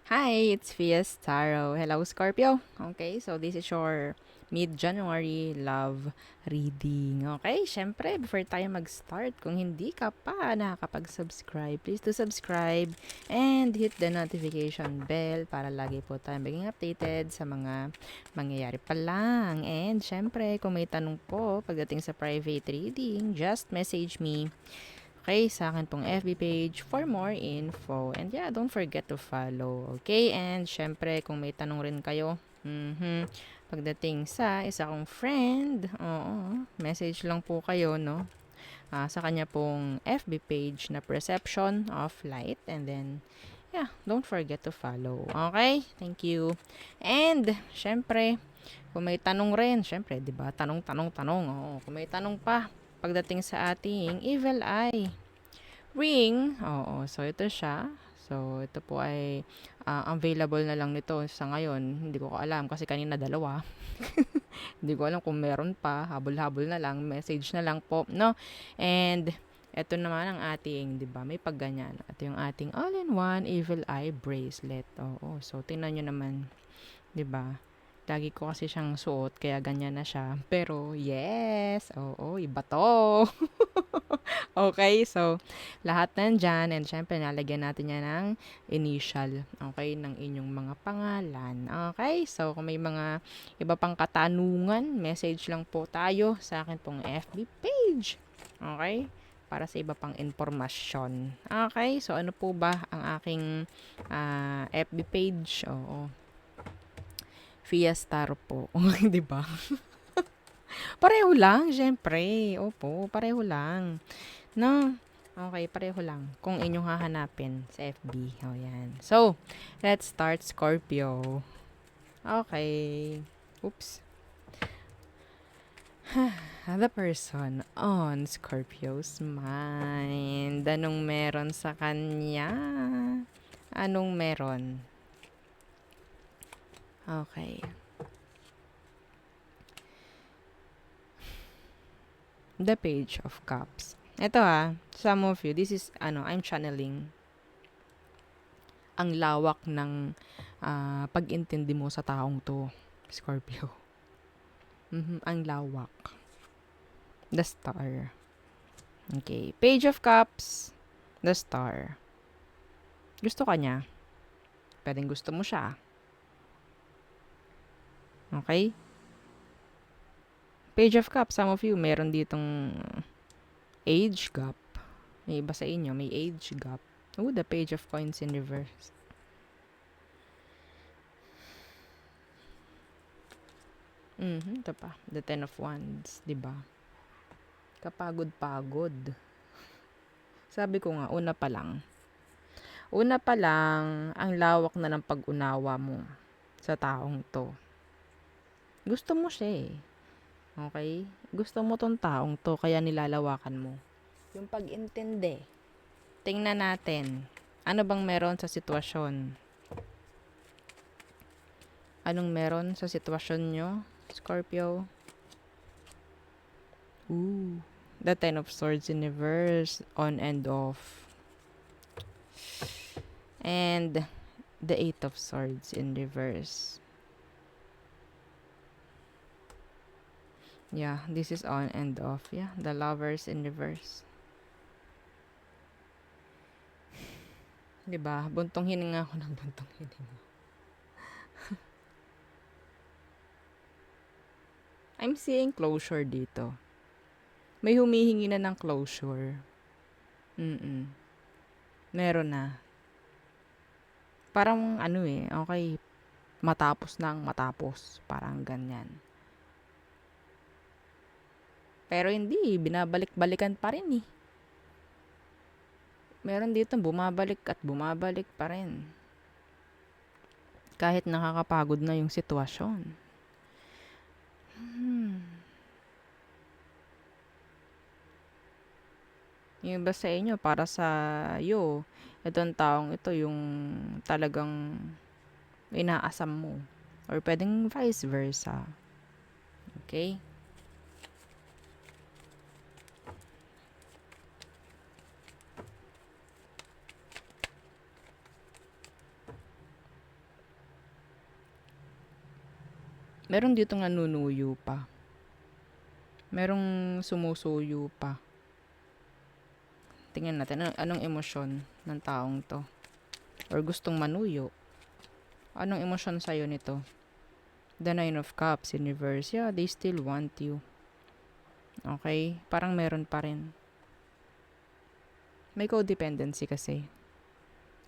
Hi, it's Fias Taro. Hello, Scorpio. Okay, so this is your mid-January love reading. Okay, syempre, before tayo mag-start, kung hindi ka pa nakakapag-subscribe, please do subscribe and hit the notification bell para lagi po tayo maging updated sa mga mangyayari pa lang. And syempre, kung may tanong po pagdating sa private reading, just message me. Okay, sa akin pong FB page for more info. And yeah, don't forget to follow. Okay, and syempre kung may tanong rin kayo, pagdating sa isa kong friend, message lang po kayo, no? Sa kanya pong FB page na Perception of Light. And then, yeah, don't forget to follow. Okay, thank you. And, syempre, kung may tanong rin, syempre, di ba? Tanong, tanong, tanong. Oo, kung may tanong pa, pagdating sa ating Evil Eye ring. Oo, so ito siya. So, ito po ay available na lang nito sa ngayon. Hindi ko alam kasi kanina dalawa. Hindi ko alam kung meron pa. Habol-habol na lang. Message na lang po, no? And, ito naman ang ating, di ba? May pagganyan. Ito yung ating all-in-one Evil Eye bracelet. Oo, so tingnan nyo naman. Di ba? Lagi ko kasi siyang suot, kaya ganyan na siya. Pero, yes! Oo, iba to! Okay, so lahat nandyan and syempre nalagyan natin yan ng initial, okay, ng inyong mga pangalan. Okay, so kung may mga iba pang katanungan, message lang po tayo sa akin pong FB page. Okay? Para sa iba pang impormasyon. Okay, so ano po ba ang aking FB page? Oo. Fiestar po. Di ba? Pareho lang, syempre. Opo, pareho lang. No? Okay, pareho lang. Kung inyong hahanapin sa FB. O, yan. So, let's start, Scorpio. Okay. Oops. The person on Scorpio's mind. Anong meron sa kanya? Anong meron? Okay. The Page of Cups. Ito some of you, this is, I'm channeling ang lawak ng pag-intindi mo sa taong to, Scorpio. Ang lawak. The Star. Okay. Page of Cups. The Star. Gusto ka niya. Pwedeng gusto mo siya. Okay? Page of Cups, some of you, meron ditong age gap. May iba sa inyo, may age gap. Oh, the Page of Coins in reverse. Ito pa. The Ten of Wands, diba? Kapagod-pagod. Sabi ko nga, una pa lang, ang lawak na ng pag-unawa mo sa taong to. Gusto mo siya eh. Okay? Gusto mo tong taong to, kaya nilalawakan mo. Yung pag-intindi. Tingnan natin. Ano bang meron sa sitwasyon? Anong meron sa sitwasyon nyo, Scorpio? Ooh. The Ten of Swords in reverse, on and off. And the Eight of Swords in reverse. Yeah, this is on and off. Yeah, the Lovers in reverse. Diba? Buntong hininga ako ng buntong hininga. I'm seeing closure dito. May humihingi na ng closure. Meron na. Parang okay, matapos nang matapos. Parang ganyan. Pero hindi, binabalik-balikan pa rin eh. Meron dito bumabalik at bumabalik pa rin. Kahit nakakapagod na yung sitwasyon. Yung iba sa inyo, para sa iyo, itong taong ito yung talagang inaasam mo. Or pwedeng vice versa. Okay? Meron dito nga nunuyo pa. Merong sumusuyo pa. Tingnan natin, anong emosyon ng taong to? Or gustong manuyo? Anong emosyon sa'yo nito? The Nine of Cups, Universe. Yeah, they still want you. Okay? Parang meron pa rin. May codependency kasi.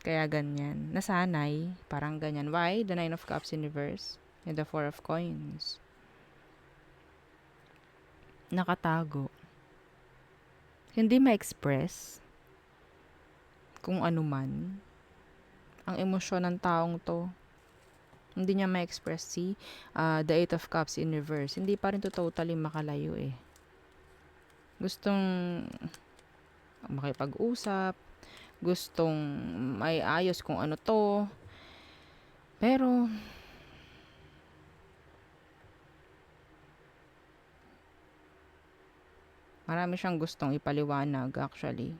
Kaya ganyan. Nasanay. Parang ganyan. Why? The Nine of Cups, Universe. And the Four of Coins. Nakatago. Hindi ma-express kung ano man ang emosyon ng taong to. Hindi niya ma-express. See, the Eight of Cups in reverse. Hindi pa rin to totally makalayo eh. Gustong makipag-usap. Gustong may ayos kung ano to. Pero, marami siyang gustong ipaliwanag actually.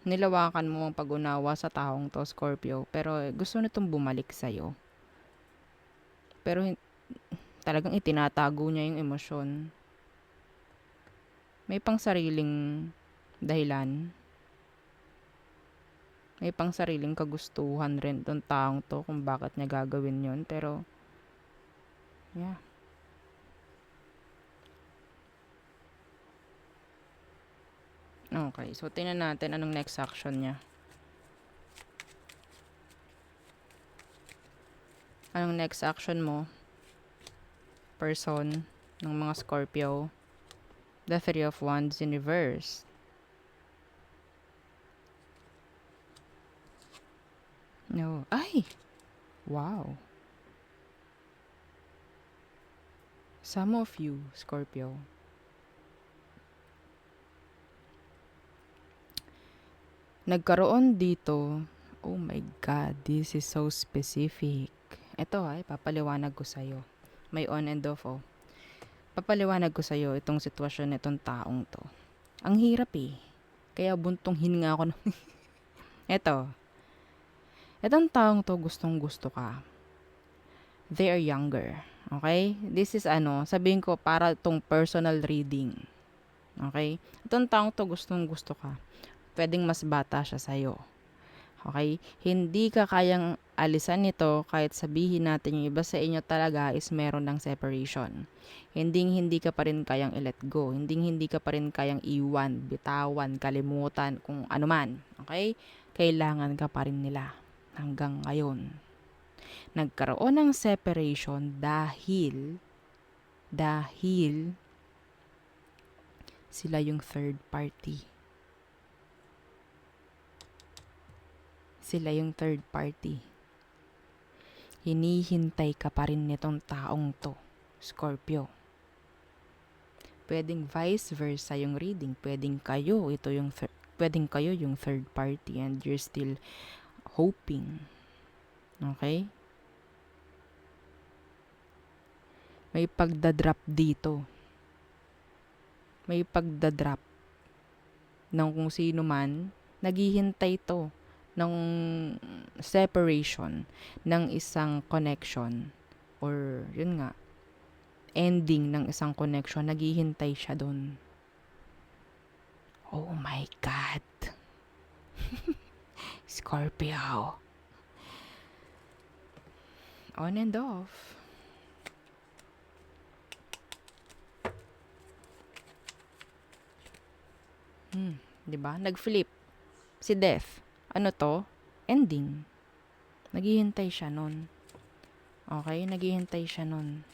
Nilawakan mo ang pag-unawa sa taong to, Scorpio. Pero gusto nitong bumalik sa'yo. Pero talagang itinatago niya yung emosyon. May pang sariling dahilan. May pang sariling kagustuhan rin tong taong to kung bakit niya gagawin yon. Pero, yeah. Okay, so tingnan natin anong next action niya. Anong next action mo? Person ng mga Scorpio. The Three of Wands in reverse. No. Ay! Wow. Some of you, Scorpio, nagkaroon dito, oh my God, this is so specific. Ito ay, papaliwanag ko sa'yo. May on and off, oh. Papaliwanag ko sa'yo itong sitwasyon nitong taong to. Ang hirap eh. Kaya buntong hininga ako ng... Ito. Itong taong to gustong gusto ka. They are younger. Okay? This is sabihin ko para itong personal reading. Okay? Itong taong to gustong gusto ka. Pwedeng mas bata siya sa'yo. Okay? Hindi ka kayang alisan nito kahit sabihin natin yung iba sa inyo talaga is meron ng separation. Hindi ka pa rin kayang i-let go. Hindi ka pa rin kayang iwan, bitawan, kalimutan, kung ano man. Okay? Kailangan ka pa rin nila hanggang ngayon. Nagkaroon ng separation dahil sila yung third party. Sila yung third party. Hinihintay ka pa rin nitong taong to, Scorpio. Pwedeng vice versa yung reading. Pwedeng kayo yung third party and you're still hoping. Okay? May pagdadrop dito. May pagdadrop ng kung sino man, naghihintay to ng separation ng isang connection or yun nga, ending ng isang connection, naghihintay siya doon. Oh my God. Scorpio. On and off. Diba? Nag-flip. Si Death. Ano to? Ending. Naghihintay siya nun. Okay? Naghihintay siya nun.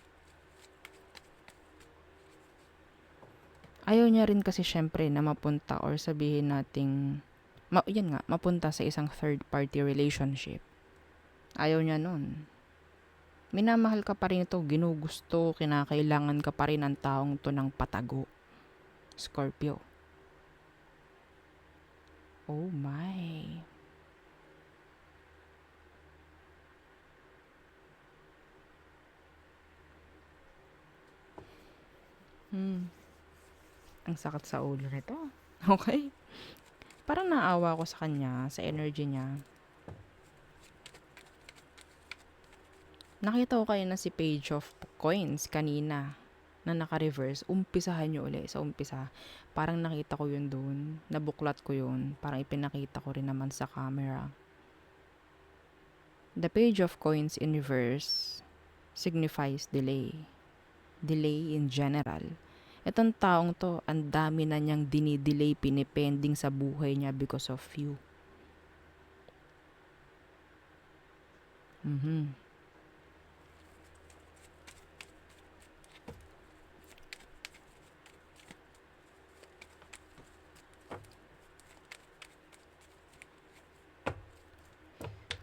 Ayaw niya rin kasi syempre na mapunta or sabihin nating mapunta sa isang third party relationship. Ayaw niya nun. Minamahal ka pa rin ito, ginugusto, kinakailangan ka pa rin ang taong to ng patago. Scorpio. Oh my. Ang sakit sa ulo nito. Okay? Parang naawa ko sa kanya, sa energy niya. Nakita ko kayo na si Page of Coins kanina na naka-reverse. Umpisahan nyo uli sa umpisa. Parang nakita ko yun doon. Nabuklat ko yun. Parang ipinakita ko rin naman sa camera. The Page of Coins in reverse signifies delay. Delay in general. Itong taong to, ang dami na niyang dinidelay, pinipending sa buhay niya because of you.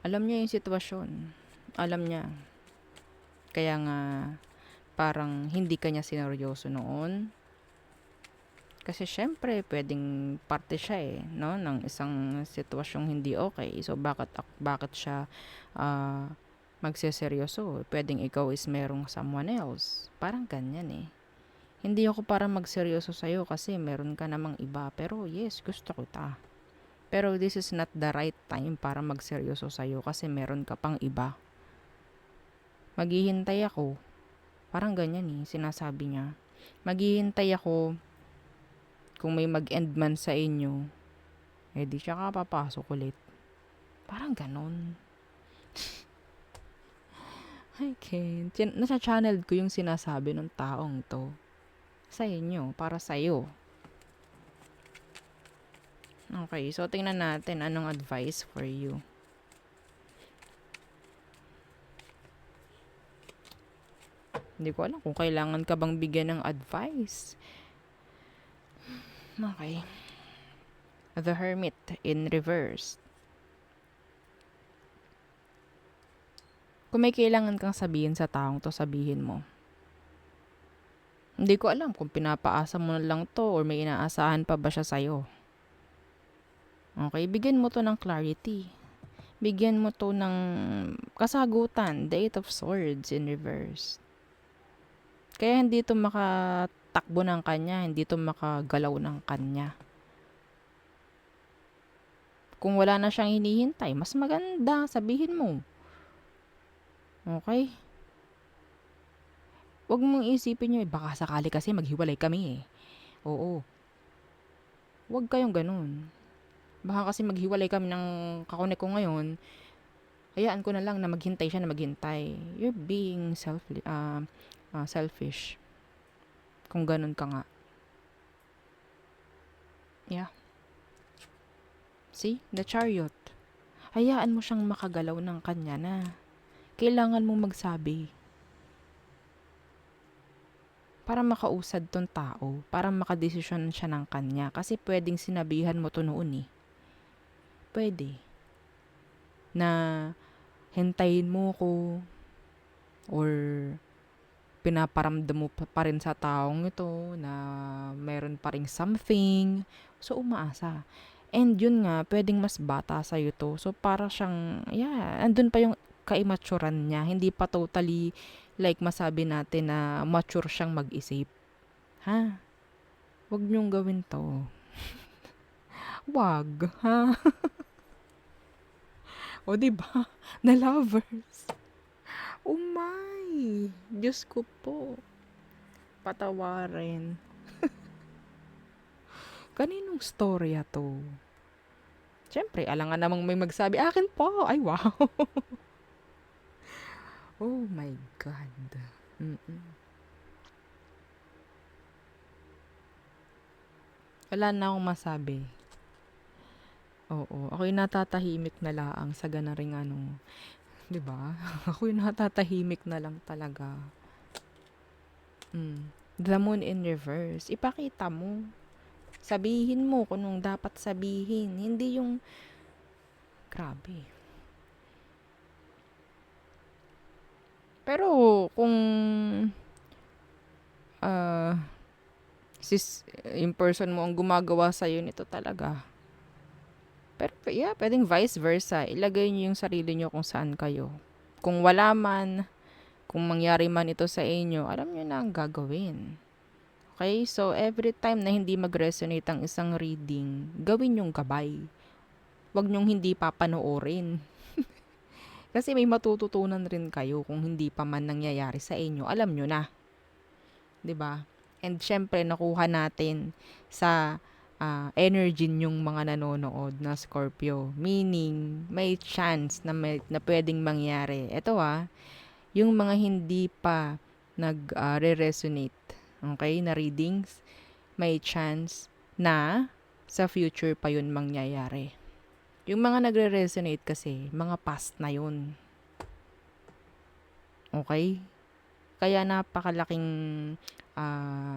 Alam niya yung sitwasyon. Alam niya. Kaya nga, parang hindi kanya sineryoso noon. Kasi syempre, pwedeng parte siya no? Ng isang sitwasyong hindi okay. So, bakit siya magseseryoso? Pwedeng ikaw is merong someone else. Parang ganyan Hindi ako parang magseryoso sa'yo kasi meron ka namang iba. Pero yes, gusto kita. Pero this is not the right time para magseryoso sa'yo kasi meron ka pang iba. Maghihintay ako. Parang ganyan sinasabi niya. Maghihintay ako kung may mag-end man sa inyo. Di siya ka papasok ulit. Parang ganon. I can't. Nasa-channeled ko yung sinasabi ng taong to. Sa inyo, para sa'yo. Okay, so tingnan natin anong advice for you. Hindi ko alam kung kailangan ka bang bigyan ng advice. Okay. The Hermit in reverse. Kung may kailangan kang sabihin sa taong to, sabihin mo. Hindi ko alam kung pinapaasa mo lang to or may inaasahan pa ba siya sa'yo. Okay, bigyan mo to ng clarity. Bigyan mo to ng kasagutan. The Eight of Swords in reverse. Kaya hindi to makatakbo ng kanya, hindi to makagalaw ng kanya. Kung wala na siyang hinihintay, mas maganda, sabihin mo. Okay? Huwag mong isipin nyo, baka sakali kasi maghiwalay kami Oo. Huwag kayong ganun. Baka kasi maghiwalay kami ng kakonek ko ngayon, hayaan ko na lang na maghintay siya na maghintay. You're being selfish. Kung ganun ka nga. Yeah. See? The Chariot. Hayaan mo siyang makagalaw ng kanya na. Kailangan mong magsabi. Para makausad tong tao. Para makadesisyon siya ng kanya. Kasi pwedeng sinabihan mo to noon Pwede. Na hintayin mo ko or pinaparamdam mo pa rin sa taong ito na meron pa ring something. So, umaasa. And yun nga, pwedeng mas bata sa'yo to. So, para siyang, andun pa yung kaimaturan niya. Hindi pa totally, like masabi natin na mature siyang mag-isip. Ha? Huwag niyong gawin to. Wag, ha? O, diba? Na lovers. Oh my! Diyos ko po. Patawarin. Kaninong storya to? Siyempre, alangan namang may magsabi, akin po! Ay, wow! Oh my God. Wala na akong masabi. Oo, ako'y natatahimik na laang sa ganaring diba? Ako'y natatahimik na lang talaga. The Moon in reverse. Ipakita mo. Sabihin mo kung anong dapat sabihin. Hindi yung grabe. Pero kung yung person mo ang gumagawa sa'yo nito talaga. Pero pwedeng vice versa. Ilagay niyo yung sarili niyo kung saan kayo. Kung wala man, kung mangyari man ito sa inyo, alam niyo na ang gagawin. Okay? So, every time na hindi mag-resonate ang isang reading, gawin yung gabay. Huwag niyong hindi papanoorin. Kasi may matututunan rin kayo kung hindi pa man nangyayari sa inyo, alam nyo na, 'di ba? And syempre nakuha natin sa energy yung mga nanonood na Scorpio. Meaning, may chance na pwedeng mangyari. Ito yung mga hindi pa nag-re-resonate, okay, na readings, may chance na sa future pa yun mangyayari. Yung mga nagre-resonate kasi, mga past na yun. Okay? Kaya napakalaking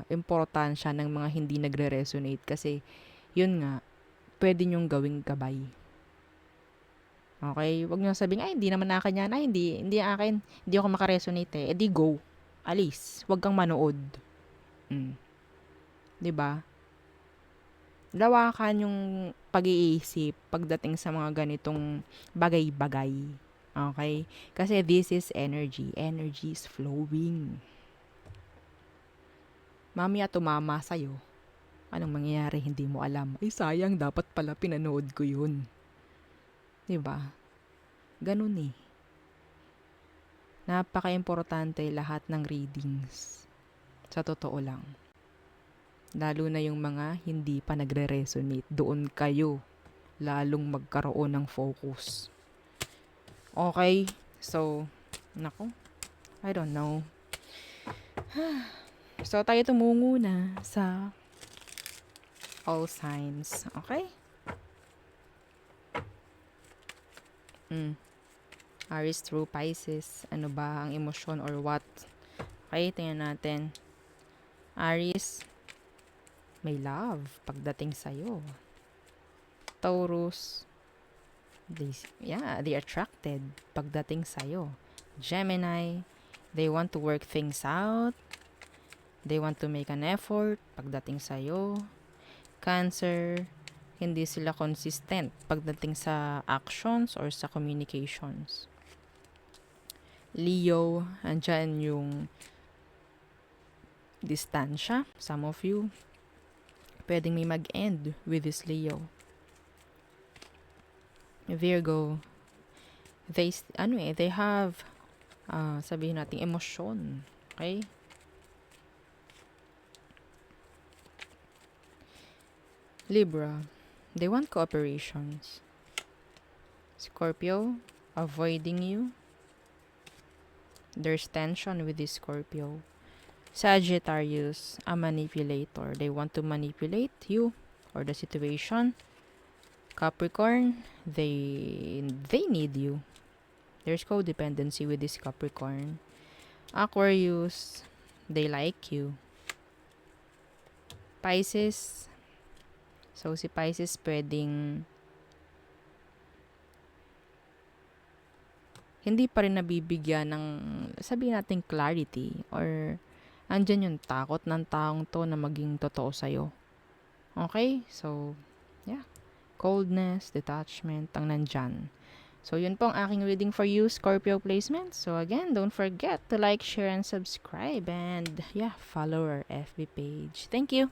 importansya ng mga hindi nagre-resonate kasi yun nga, pwede nyong gawing gabay. Okay? Huwag nyo sabing, ay, hindi naman akin yan. Ay, hindi akin. Hindi ako makaresonate eh. E di go. Alis. Huwag kang manood. Mm. 'Di ba? Lawakan yung pag-iisip pagdating sa mga ganitong bagay-bagay. Okay? Kasi this is energy. Energy is flowing. Mamaya tumama sa'yo. Anong mangyayari, hindi mo alam. Ay, sayang, dapat pala pinanood ko yun. 'Di ba? Ganun eh. Napaka-importante lahat ng readings. Sa totoo lang. Lalo na yung mga hindi pa nagre-resonate. Doon kayo lalong magkaroon ng focus. Okay? So, nako, I don't know. So, tayo tumungo na sa all signs. Okay? Aries through Pisces. Ano ba ang emosyon or what? Okay, tingnan natin. Aries, may love pagdating sa'yo. Taurus, they attracted pagdating sa'yo. Gemini, they want to work things out. They want to make an effort pagdating sa'yo. Cancer, hindi sila consistent pagdating sa actions or sa communications. Leo, andyan yung distansya. Some of you, pwedeng may mag-end with this Leo. Virgo, they have sabihin natin emosyon. Okay? Libra, they want cooperations. Scorpio, avoiding you. There's tension with this Scorpio. Sagittarius, a manipulator. They want to manipulate you or the situation. Capricorn, they need you. There's codependency with this Capricorn. Aquarius, they like you. Pisces, so si Pisces pwedeng hindi pa rin nabibigyan ng, sabihin natin, clarity or andyan yung takot ng taong to na maging totoo sa'yo. Okay? So, yeah. Coldness, detachment, ang nandyan. So, yun po ang aking reading for you, Scorpio placement. So, again, don't forget to like, share, and subscribe. And, yeah, follow our FB page. Thank you!